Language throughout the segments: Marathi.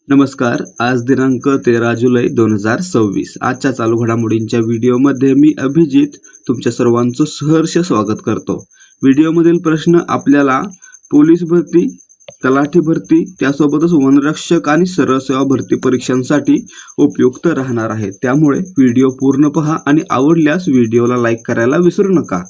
नमस्कार. आज दिनांक 13 जुलै 2026. आजच्या चालू घडामोडींच्या व्हिडिओमध्ये मी अभिजित तुमच्या सर्वांचं सहर्ष स्वागत करतो. व्हिडिओमधील प्रश्न आपल्याला पोलीस भरती, तलाठी भरती, त्यासोबतच वनरक्षक आणि सरळ सेवा भरती परीक्षांसाठी उपयुक्त राहणार आहेत. त्यामुळे व्हिडिओ पूर्ण पहा आणि आवडल्यास व्हिडिओला लाईक करायला विसरू नका.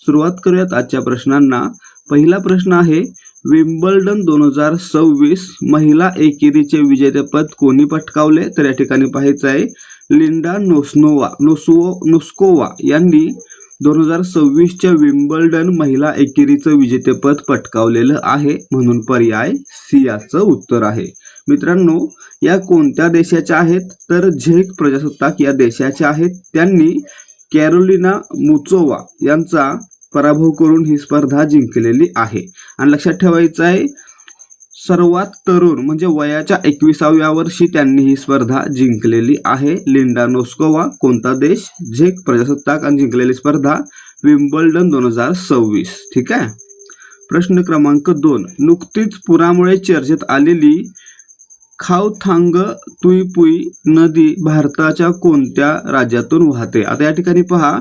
सुरुवात करूयात आजच्या प्रश्नांना. पहिला प्रश्न आहे, विम्बल्डन 2026 महिला एकेरीचे विजेतेपद कोणी पटकावले? तर या ठिकाणी पाहायचं आहे, लिंडा नोस्कोवा यांनी 2026च्या विम्बल्डन महिला एकेरीचं विजेतेपद पटकावलेलं आहे, म्हणून पर्याय सी याचं उत्तर आहे. मित्रांनो, या कोणत्या देशाच्या आहेत? तर झेक प्रजासत्ताक या देशाच्या आहेत. त्यांनी कॅरोलिना मुचोवा यांचा पराभव करून ही स्पर्धा जिंकलेली आहे. आणि लक्षात ठेवायचं आहे, सर्वात तरुण म्हणजे वयाच्या 21व्या वर्षी त्यांनी ही स्पर्धा जिंकलेली आहे. लिंडा नोस्कोवा, कोणता देश? झेक प्रजासत्ताक, आणि जिंकलेली स्पर्धा विम्बल्डन 2026. ठीक आहे. प्रश्न क्रमांक 2, नुकतीच पुरामुळे चर्चेत आलेली खावथांग तुईपुई नदी भारताच्या कोणत्या राज्यातून वाहते? आता या ठिकाणी पहा,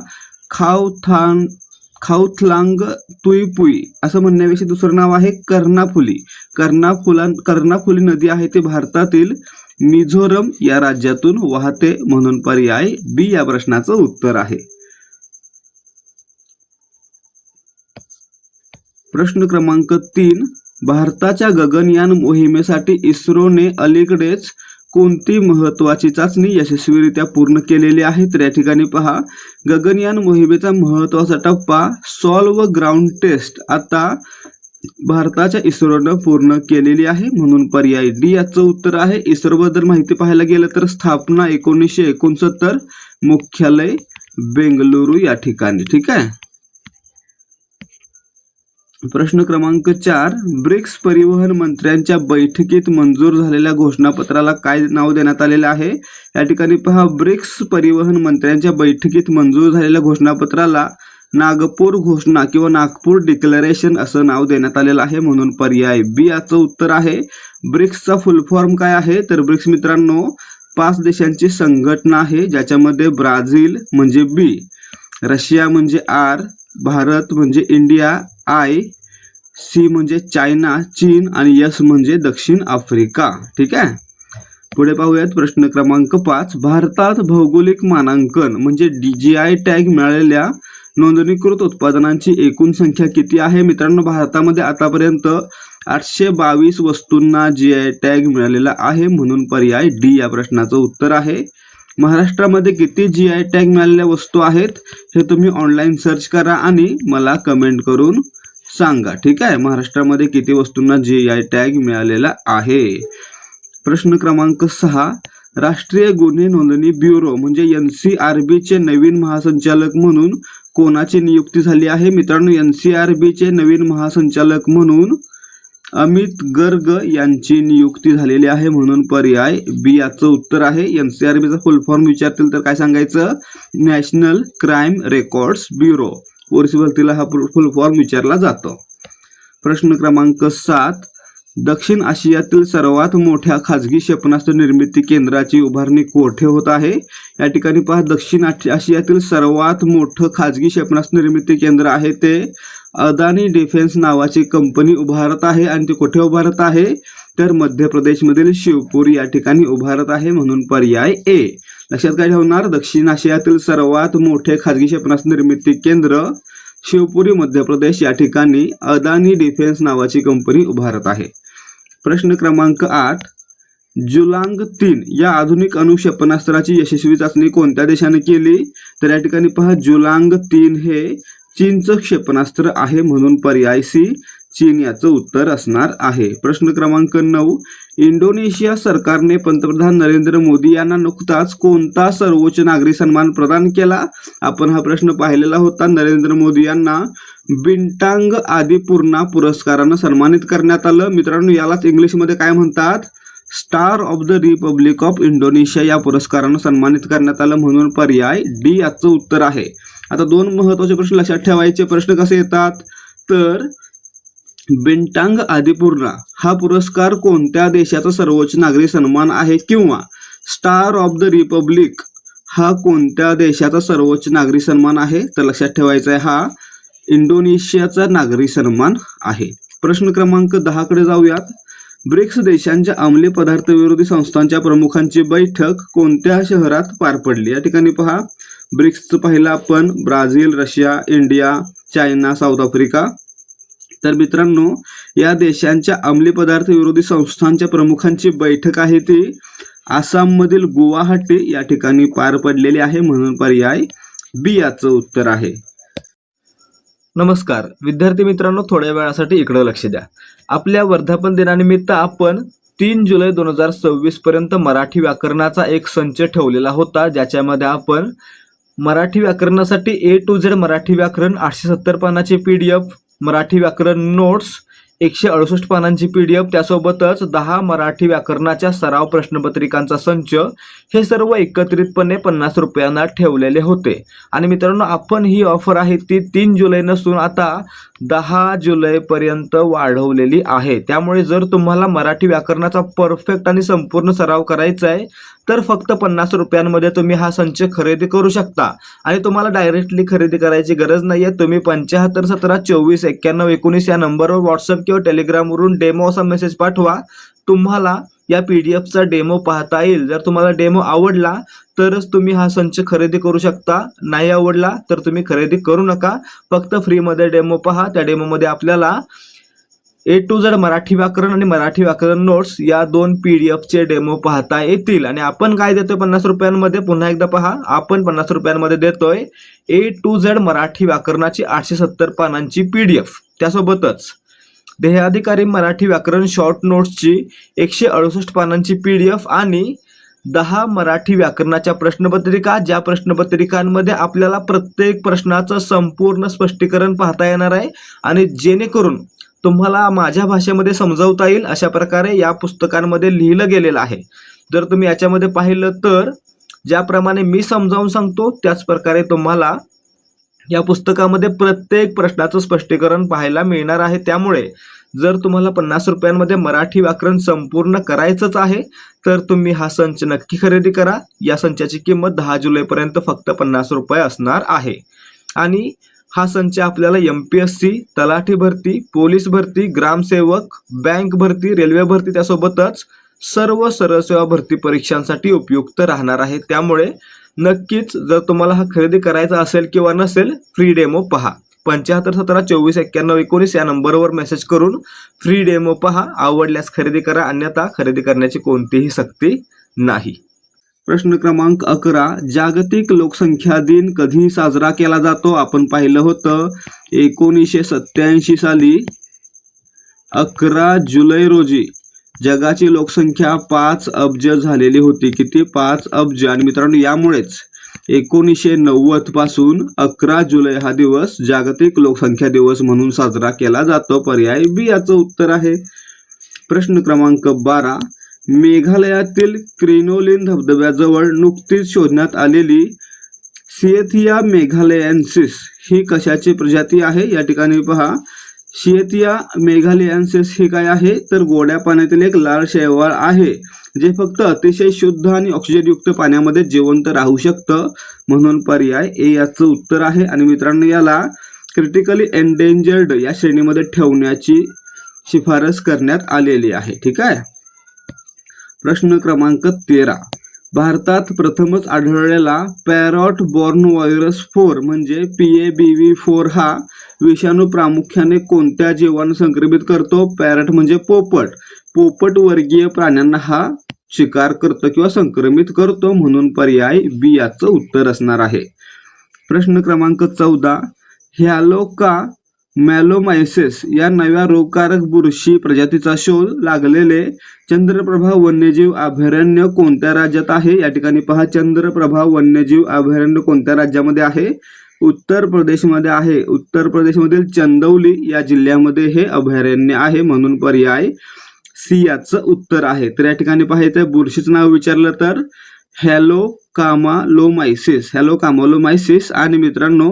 खावथलांग तुईपुई असं म्हणण्यापेक्षा दुसरं नाव आहे कर्णाफुली. कर्णाफुली नदी आहे ते भारतातील मिझोरम या राज्यातून वाहते, म्हणून पर्याय बी या प्रश्नाचं उत्तर आहे. प्रश्न क्रमांक 3, भारताच्या गगनयान मोहिमेसाठी इस्रोने अलीकडेच कोणती महत्वाची चाचणी यशस्वीरित्या पूर्ण केलेली आहे? तर या ठिकाणी पहा, गगनयान मोहिमेचा महत्वाचा टप्पा सॉल्व ग्राउंड टेस्ट आता भारताच्या इस्रोनं पूर्ण केलेली आहे, म्हणून पर्याय डी याचं उत्तर आहे. इस्रोबद्दल माहिती पाहायला गेलं तर स्थापना 1969, मुख्यालय बेंगलुरू या ठिकाणी. ठीक आहे. प्रश्न क्रमांक 4, ब्रिक्स परिवहन मंत्र्यांच्या बैठकीत मंजूर झालेल्या घोषणापत्राला काय नाव देण्यात आलेलं आहे? या ठिकाणी पहा, ब्रिक्स परिवहन मंत्र्यांच्या बैठकीत मंजूर झालेल्या घोषणापत्राला नागपूर घोषणा किंवा नागपूर डिक्लेरेशन असं नाव देण्यात आलेलं आहे, म्हणून पर्याय बी याचं उत्तर आहे. ब्रिक्सचा फुल फॉर्म काय आहे? तर ब्रिक्स मित्रांनो 5 देशांची संघटना आहे, ज्याच्यामध्ये ब्राझील म्हणजे बी, रशिया म्हणजे आर, भारत म्हणजे इंडिया आय, सी म्हणजे चायना चीन, आणि एस म्हणजे दक्षिण आफ्रिका. ठीक आहे. पुढे पाहूयात प्रश्न क्रमांक 5, भारतात भौगोलिक मानांकन म्हणजे DGI टॅग मिळालेल्या नोंदणीकृत उत्पादनांची एकूण संख्या किती आहे? मित्रांनो, भारतामध्ये आतापर्यंत 822 वस्तूंना GI टॅग मिळालेला आहे, म्हणून पर्याय डी या प्रश्नाचं उत्तर आहे. महाराष्ट्रामध्ये किती GI टॅग मिळालेल्या वस्तू आहेत हे तुम्ही ऑनलाईन सर्च करा आणि मला कमेंट करून सांगा. ठीक आहे. महाराष्ट्रामध्ये किती वस्तूंना GI टॅग मिळालेला आहे? प्रश्न क्रमांक 6, राष्ट्रीय गुन्हे नोंदणी ब्युरो म्हणजे NCRB चे नवीन महासंचालक म्हणून कोणाची नियुक्ती झाली आहे? मित्रांनो, NCRB चे नवीन महासंचालक म्हणून अमित गर्ग यांची नियुक्ती झालेली आहे, म्हणून पर्याय बी याचं उत्तर आहे. NCRB चा फुल फॉर्म विचारतील तर काय सांगायचं? National crime records bureau. Police भरतीला हा फुल फॉर्म विचारला जातो. प्रश्न क्रमांक 7, दक्षिण आशियातील सर्वात मोठ्या खाजगी क्षेपणास्त्र निर्मिती केंद्राची उभारणी कोठे होत आहे? या ठिकाणी पहा, दक्षिण आशियातील सर्वात मोठं खाजगी क्षेपणास्त्र निर्मिती केंद्र आहे ते अदानी डिफेन्स नावाची कंपनी उभारत आहे, आणि ते कुठे उभारत आहे? तर मध्य प्रदेशमधील शिवपुरी या ठिकाणी उभारत आहे, म्हणून पर्याय ए. लक्षात काय ठेवणार? दक्षिण आशियातील सर्वात मोठे खाजगी क्षेपणास्त्र निर्मिती केंद्र शिवपुरी मध्य प्रदेश या ठिकाणी अदानी डिफेन्स नावाची कंपनी उभारत आहे. प्रश्न क्रमांक 8, जुलांग 3 या आधुनिक अणु क्षेपणास्त्राची यशस्वी चाचणी कोणत्या देशाने केली? तर या ठिकाणी पहा, जुलांग 3 हे चीनचं क्षेपणास्त्र आहे, म्हणून पर्याय सी चीन याचं उत्तर असणार आहे. प्रश्न क्रमांक 9, इंडोनेशिया सरकारने पंतप्रधान नरेंद्र मोदी यांना नुकताच कोणता सर्वोच्च नागरी सन्मान प्रदान केला? आपण हा प्रश्न पाहिलेला होता. नरेंद्र मोदी यांना बिंटांग आदिपूर्णा पुरस्कारानं सन्मानित करण्यात आलं. मित्रांनो, यालाच इंग्लिशमध्ये काय म्हणतात? Star of the Republic of Indonesia या पुरस्कारानं सन्मानित करण्यात आलं, म्हणून पर्याय डी याचं उत्तर आहे. आता 2 महत्त्वाचे प्रश्न लक्षात ठेवायचे. प्रश्न कसे येतात? तर बिंटांग आदिपूर्णा हा पुरस्कार कोणत्या देशाचा सर्वोच्च नागरी सन्मान आहे? किंवा स्टार ऑफ द रिपब्लिक हा कोणत्या देशाचा सर्वोच्च नागरी सन्मान आहे? तर लक्षात ठेवायचा आहे, हा इंडोनेशियाचा नागरी सन्मान आहे. प्रश्न क्रमांक 10 कडे जाऊयात. ब्रिक्स देशांच्या अंमली पदार्थ विरोधी संस्थांच्या प्रमुखांची बैठक कोणत्या शहरात पार पडली? या ठिकाणी पहा, ब्रिक्सचं पाहिलं आपण Brazil, Russia, India, China, south Africa. तर मित्रांनो, या देशांच्या अंमली पदार्थ विरोधी संस्थांच्या प्रमुखांची बैठक आहे ती आसाममधील गुवाहाटी या ठिकाणी पार पडलेली आहे, म्हणून पर्याय बी याचं उत्तर आहे. नमस्कार विद्यार्थी मित्रांनो, थोड्या वेळासाठी इकडे लक्ष द्या. आपल्या वर्धापन दिनानिमित्त आपण 3 जुलै 2026 पर्यंत मराठी व्याकरणाचा एक संच ठेवलेला होता, ज्याच्यामध्ये आपण Marathi व्याकरणासाठी A to Z Marathi व्याकरण 870 पानाची PDF, मराठी व्याकरण नोट्स 168 पानांची PDF, त्यासोबतच 10 मराठी व्याकरणाच्या सराव प्रश्नपत्रिकांचा संच, हे सर्व एकत्रितपणे 50 रुपयांना ठेवलेले होते. आणि मित्रांनो, आपण ही ऑफर आहे ती 3 जुलै नसून आता 10 जुलैपर्यंत वाढवलेली आहे. त्यामुळे जर तुम्हाला मराठी व्याकरणाचा परफेक्ट आणि संपूर्ण सराव करायचा आहे तर फक्त 50 रुपयांमध्ये तुम्ही हा संच खरेदी करू शकता. आणि तुम्हाला डायरेक्टली खरेदी करायची गरज नाही आहे. तुम्ही 75 17 24 91 19 या नंबरवर व्हॉट्सअप किंवा टेलिग्रामवरून डेमो असा मेसेज पाठवा. तुम्हाला या PDF डेमो पाहता येईल. जर तुम्हाला डेमो आवडला तरच तुम्ही हा संच खरेदी करू शकता, नाही आवडला तर तुम्ही खरेदी करू नका. फक्त फ्रीमध्ये डेमो पहा. त्या डेमोमध्ये आपल्याला A to Z मराठी व्याकरण आणि मराठी व्याकरण नोट्स या 2 PDFचे डेमो पाहता येतील. आणि आपण काय देतोय 50 रुपयांमध्ये? पुन्हा एकदा पहा, आपण 50 रुपयांमध्ये देतोय A to Z मराठी व्याकरणाची 870 पानांची PDF, त्यासोबतच ध्येयाधिकारी मराठी व्याकरण शॉर्ट नोट्सची 168 पानांची PDF आणि 10 मराठी व्याकरणाच्या प्रश्नपत्रिका, ज्या प्रश्नपत्रिकांमध्ये आपल्याला प्रत्येक प्रश्नाचं संपूर्ण स्पष्टीकरण पाहता येणार आहे आणि जेणेकरून तुम्हाला माझ्या भाषेमध्ये समजावता येईल अशा प्रकारे या पुस्तकांमध्ये लिहिलं गेलेलं आहे. जर तुम्ही याच्यामध्ये पाहिलं तर ज्याप्रमाणे मी समजावून सांगतो त्याच प्रकारे तुम्हाला या पुस्तकामध्ये प्रत्येक प्रश्नाचं स्पष्टीकरण पाहायला मिळणार आहे. त्यामुळे जर तुम्हाला 50 रुपयांमध्ये मराठी व्याकरण संपूर्ण करायचंच आहे तर तुम्ही हा संच नक्की खरेदी करा. या संचाची किंमत 10 जुलैपर्यंत फक्त 50 रुपये असणार आहे. आणि हा संच आपल्याला MPSC, तलाठी भरती, पोलीस भरती, ग्रामसेवक, बँक भरती, रेल्वे भरती, त्यासोबतच सर्व सरळ सेवा भरती परीक्षांसाठी उपयुक्त राहणार आहे. त्यामुळे नक्कीच जर तुम्हाला हा खरेदी करायचा असेल किंवा नसेल, फ्री डेमो पहा. 75 17 24 91 19 या नंबरवर मेसेज करून फ्री डेमो पहा. आवडल्यास खरेदी करा, अन्यथा खरेदी करण्याची कोणतीही सक्ती नाही. प्रश्न क्रमांक 11, जागतिक लोकसंख्या दिन कधी साजरा केला जातो? आपण पाहिलं होतं 1987 साली 11 जुलै रोजी जगाची लोकसंख्या 5 अब्ज झालेली होती. किती? 5 अब्ज. आणि मित्रांनो, यामुळेच 1990 पासून 11 जुलै हा दिवस जागतिक लोकसंख्या दिवस म्हणून साजरा केला जातो. पर्याय बी याचं उत्तर आहे. प्रश्न क्रमांक 12, मेघालयातील क्रिनोलिन धबधब्याजवळ नुकतीच शोधण्यात आलेली सिएथिया मेघालयेन्सिस ही कशाची प्रजाती आहे? या ठिकाणी पहा, सिएथिया मेघालयेन्सिस ही काय आहे? तर गोड्या पाण्यातील एक लाल शैवाल आहे, जे फक्त अतिशय शुद्ध आणि ऑक्सिजनयुक्त पाण्यामध्ये जिवंत राहू शकतं, म्हणून पर्याय ए याचं उत्तर आहे. आणि मित्रांनो, याला क्रिटिकली एंडेंजर्ड या श्रेणीमध्ये ठेवण्याची शिफारस करण्यात आलेली आहे. ठीक आहे. प्रश्न क्रमांक 13, भारतात प्रथमच आढळलेला पॅरॉट बॉर्न व्हायरस 4 म्हणजे PABV4 हा विषाणू प्रामुख्याने कोणत्या जीवाणू संक्रमित करतो? पॅरट म्हणजे पोपट. पोपट वर्गीय प्राण्यांना हा शिकार करतो किंवा संक्रमित करतो, म्हणून पर्याय बी याचं उत्तर असणार आहे. प्रश्न क्रमांक 14, ह्यालोका मॅलोमायसिस या नव्या रोगकारक बुरशी प्रजातीचा शोध लागलेले चंद्रप्रभा वन्यजीव अभयारण्य कोणत्या राज्यात आहे? या ठिकाणी पहा, चंद्रप्रभा वन्यजीव अभयारण्य कोणत्या राज्यामध्ये आहे? उत्तर प्रदेशमध्ये आहे. उत्तर प्रदेशमधील चंदौली या जिल्ह्यामध्ये हे अभयारण्य आहे, म्हणून पर्याय सी याचं उत्तर आहे. तर या ठिकाणी पाहायचं, बुरशीचं नाव विचारलं तर हॅलोकामालोमायसिस. आणि मित्रांनो,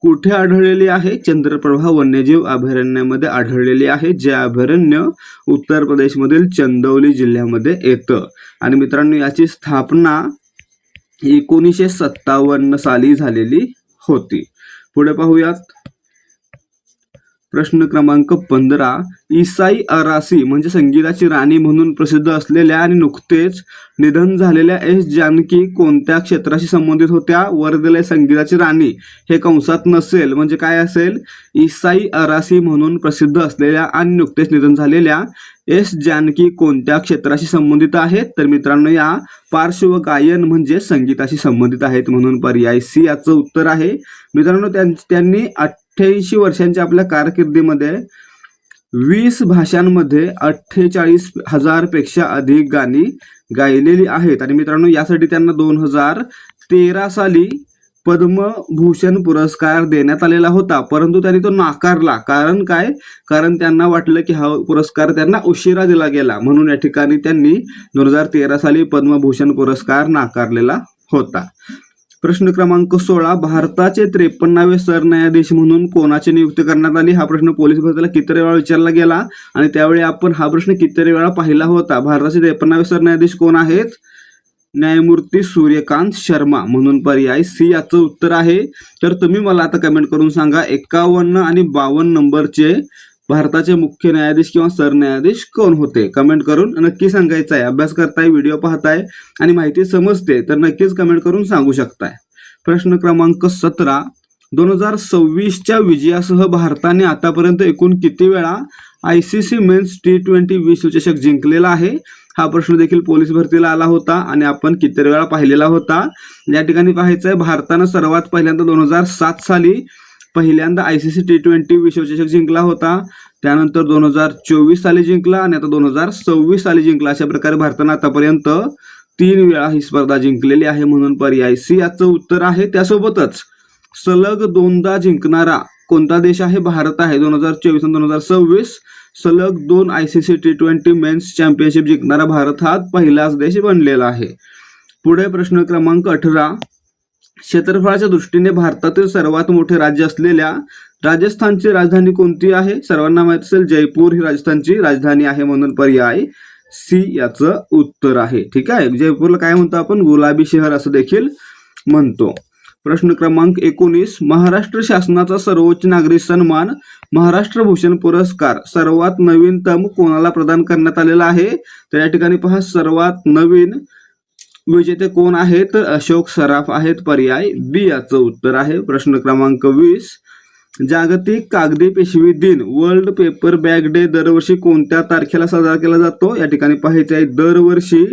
कुठे आढळलेली आहे? चंद्रप्रभा वन्यजीव अभयारण्यामध्ये आढळलेली आहे, जे अभयारण्य उत्तर प्रदेशमधील चंदौली जिल्ह्यामध्ये येतं. आणि मित्रांनो, याची स्थापना 1957 साली झालेली होती. पुढे पाहूयात. प्रश्न क्रमांक 15. ईसाई अरासी म्हणजे संगीताची राणी म्हणून प्रसिद्ध असलेल्या आणि नुकतेच निधन झालेल्या एस जानकी कोणत्या क्षेत्राशी संबंधित होत्या? वर दिले संगीताची राणी हे कंसात नसेल म्हणजे काय असेल? ईसाई अरासी म्हणून प्रसिद्ध असलेल्या आणि नुकतेच निधन झालेल्या एस जानकी कोणत्या क्षेत्राशी संबंधित आहेत? तर मित्रांनो, या पार्श्वगायन म्हणजे संगीताशी संबंधित आहेत म्हणून पर्याय सी याचं उत्तर आहे. मित्रांनो, त्यांनी 88 वर्षांच्या आपल्या कारकिर्दीमध्ये 20 भाषांमध्ये 48,000 पेक्षा अधिक गाणी गायलेली आहेत. आणि मित्रांनो, यासाठी त्यांना 2013 साली पद्मभूषण पुरस्कार देण्यात आलेला होता, परंतु त्यांनी तो नाकारला. कारण काय? कारण त्यांना वाटलं की हा पुरस्कार त्यांना उशिरा दिला गेला, म्हणून या ठिकाणी त्यांनी 2013 साली पद्मभूषण पुरस्कार नाकारलेला होता. प्रश्न क्रमांक 16. भारताचे 53वे सरन्यायाधीश म्हणून कोणाची नियुक्ती करण्यात आली? हा प्रश्न पोलीस भरतीला किती वेळा विचारला गेला आणि त्यावेळी आपण हा प्रश्न किती वेळा पाहिला होता. भारताचे 53वे सरन्यायाधीश कोण आहेत? न्यायमूर्ती सूर्यकांत शर्मा म्हणून पर्याय सी याचं उत्तर आहे. तर तुम्ही मला आता कमेंट करून सांगा 51 आणि 52 नंबरचे भारताचे मुख्य न्यायाधीश किंवा सरन्यायाधीश कोण होते? कमेंट करून नक्की सांगायचं आहे. अभ्यास करताय, व्हिडिओ पाहताय आणि माहिती समजते तर नक्कीच कमेंट करून सांगू शकताय. प्रश्न क्रमांक 17. 2026च्या विजयासह भारताने आतापर्यंत एकूण किती वेळा ICC मेन्स T20 विश्वचषक जिंकलेला आहे? हा प्रश्न देखील पोलीस भरतीला आला होता आणि आपण किती वेळा पाहिलेला होता. या ठिकाणी पाहायचं आहे, भारतानं सर्वात पहिल्यांदा 2007 साली पहिल्यांदा ICC T20 विश्वचषक जिंकला होता, त्यानंतर 2024 साली जिंकला आणि आता 2026 साली जिंकला. अशा प्रकारे भारतानं आतापर्यंत 3 वेळा ही स्पर्धा जिंकलेली आहे म्हणून पर्याय सी याचं उत्तर आहे. त्यासोबतच सलग 2दा जिंकणारा कोणता देश आहे? भारत आहे. 2024 आणि 2026 सलग 2 ICC T20 मेन्स चॅम्पियनशिप जिंकणारा भारत हा पहिलाच देश बनलेला आहे. पुढे प्रश्न क्रमांक 18. क्षेत्रफळाच्या दृष्टीने भारतातील सर्वात मोठे राज्य असलेल्या राजस्थानची राजधानी कोणती आहे? सर्वांना माहित असेल, जयपूर ही राजस्थानची राजधानी आहे म्हणून पर्याय सी याचं उत्तर आहे. ठीक आहे. जयपूरला काय म्हणतो आपण? गुलाबी शहर असं देखील म्हणतो. प्रश्न क्रमांक 19. महाराष्ट्र शासनाचा सर्वोच्च नागरी सन्मान महाराष्ट्र भूषण पुरस्कार सर्वात नवीनतम कोणाला प्रदान करण्यात आलेला आहे? तर या ठिकाणी पहा, सर्वात नवीन विजेते कोण आहेत? अशोक सराफ आहेत. पर्याय बी याचं उत्तर आहे. प्रश्न क्रमांक 20. जागतिक कागदी पिशवी दिन वर्ल्ड पेपर बॅग डे दरवर्षी कोणत्या तारखेला साजरा केला जातो? या ठिकाणी पाहायचे आहे, दरवर्षी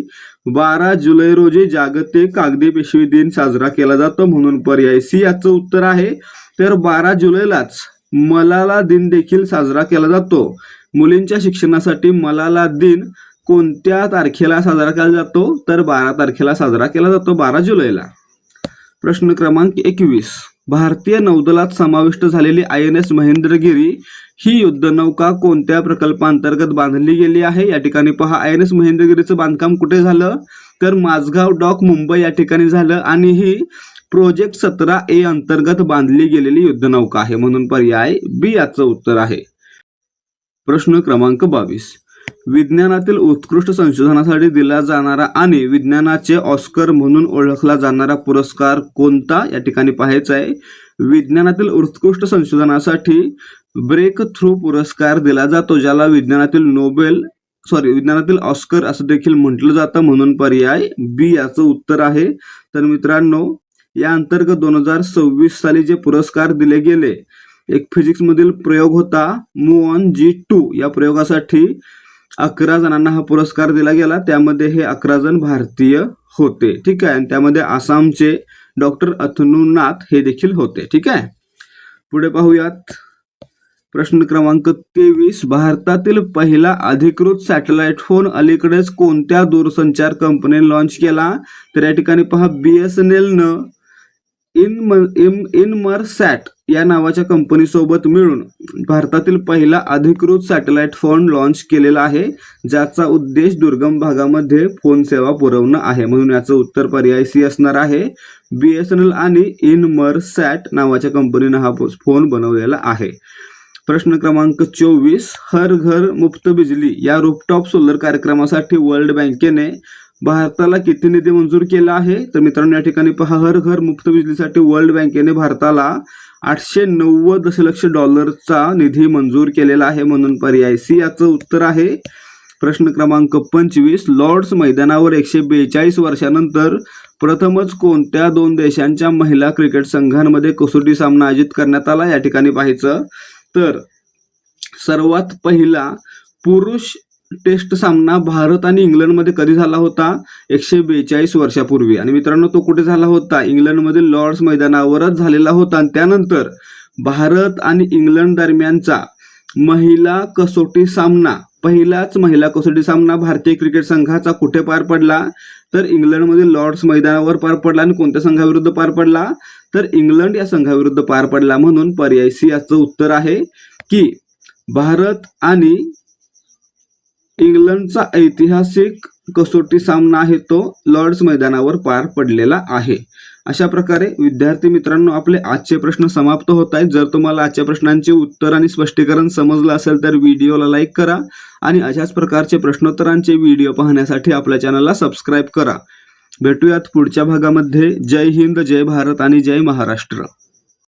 12 जुलै रोजी जागतिक कागदी पिशवी दिन साजरा केला जातो म्हणून पर्याय सी याचं उत्तर आहे. तर 12 जुलैलाच मलाला दिन देखील साजरा केला जातो. मुलींच्या शिक्षणासाठी मलाला दिन कोणत्या तारखेला साजरा केला जातो? तर 12 तारखेला साजरा केला जातो, 12 जुलैला. प्रश्न क्रमांक 21. भारतीय नौदलात समाविष्ट झालेली INS महेंद्रगिरी ही युद्धनौका कोणत्या प्रकल्पांतर्गत बांधली गेली आहे? या ठिकाणी पहा, INS महेंद्रगिरीचं बांधकाम कुठे झालं? तर माझगाव डॉक मुंबई या ठिकाणी झालं आणि ही प्रोजेक्ट 17A अंतर्गत बांधली गेलेली युद्धनौका आहे म्हणून पर्याय बी याचं उत्तर आहे. प्रश्न क्रमांक 22. विज्ञानातील उत्कृष्ट संशोधनासाठी दिला जाणारा आणि विज्ञानाचे ऑस्कर म्हणून ओळखला जाणारा पुरस्कार कोणता? या ठिकाणी पाहायचं आहे, विज्ञानातील उत्कृष्ट संशोधनासाठी ब्रेक थ्रू पुरस्कार दिला जातो, ज्याला विज्ञानातील ऑस्कर असं देखील म्हटलं जातं म्हणून पर्याय बी याचं उत्तर आहे. तर मित्रांनो, या अंतर्गत 2026 साली जे पुरस्कार दिले गेले, एक फिजिक्स मधील प्रयोग होता मुऑन G2, या प्रयोगासाठी 11 जणांना हा पुरस्कार दिला गेला. त्यामध्ये हे 11 जण भारतीय होते. ठीक आहे. आणि त्यामध्ये आसामचे डॉक्टर अथनुनाथ हे देखील होते. ठीक आहे. पुढे पाहूयात. प्रश्न क्रमांक 23. भारतातील पहिला अधिकृत सॅटेलाइट फोन अलीकडेच कोणत्या दूरसंचार कंपनीने लॉन्च केला? तर या ठिकाणी पहा, BSNL इनमरसॅट या नावाच्या कंपनीसोबत मिळून भारतातील पहिला अधिकृत सॅटेलाइट फोन लॉन्च केलेला आहे, ज्याचा उद्देश दुर्गम भागामध्ये फोन सेवा पुरवणं आहे. म्हणून याचं उत्तर पर्याय सी असणार आहे. BSNL आणि इनमरसॅट नावाच्या कंपनीनं हा फोन बनवलेला आहे. प्रश्न क्रमांक 24, हर घर मुफ्त बिजली या रूफटॉप सोलर कार्यक्रमासाठी वर्ल्ड बँकेने भारताला किती निधी मंजूर केला आहे? तर मित्रांनो या ठिकाणी पहा, हर घर मुफ्त बिजलीसाठी वर्ल्ड बँकेने भारताला $890 दशलक्ष निधी मंजूर केलेला आहे. म्हणून पर्याय सी याचं उत्तर आहे. प्रश्न क्रमांक 25, लॉर्ड्स मैदानावर 142 वर्षानंतर प्रथमच कोणत्या 2 देशांच्या महिला क्रिकेट संघांमध्ये कसोटी सामना आयोजित करण्यात आला? या ठिकाणी पाहायचं तर सर्वात पहिला पुरुष टेस्ट सामना भारत आणि इंग्लंडमध्ये कधी झाला होता? 142 वर्षापूर्वी. आणि मित्रांनो तो कुठे झाला होता? इंग्लंडमधील लॉर्ड्स मैदानावरच झालेला होता. आणि त्यानंतर भारत आणि इंग्लंड दरम्यानचा महिला कसोटी सामना, पहिलाच महिला कसोटी सामना भारतीय क्रिकेट संघाचा कुठे पार पडला? तर इंग्लंडमधील लॉर्ड्स मैदानावर पार पडला. आणि कोणत्या संघाविरुद्ध पार पडला? तर इंग्लंड या संघाविरुद्ध पार पडला. म्हणून पर्याय सी याचं उत्तर आहे की भारत आणि इंग्लंडचा ऐतिहासिक कसोटी सामना आहे तो लॉर्ड्स मैदानावर पार पडलेला आहे. अशा प्रकारे विद्यार्थी मित्रांनो आपले आजचे प्रश्न समाप्त होत आहेत. जर तुम्हाला आजच्या प्रश्नांचे उत्तर आणि स्पष्टीकरण समजलं असेल तर व्हिडिओला लाईक करा आणि अशाच प्रकारचे प्रश्नोत्तरांचे व्हिडिओ पाहण्यासाठी आपल्या चॅनलला सबस्क्राईब करा. भेटूयात पुढच्या भागामध्ये. जय हिंद, जय भारत आणि जय महाराष्ट्र.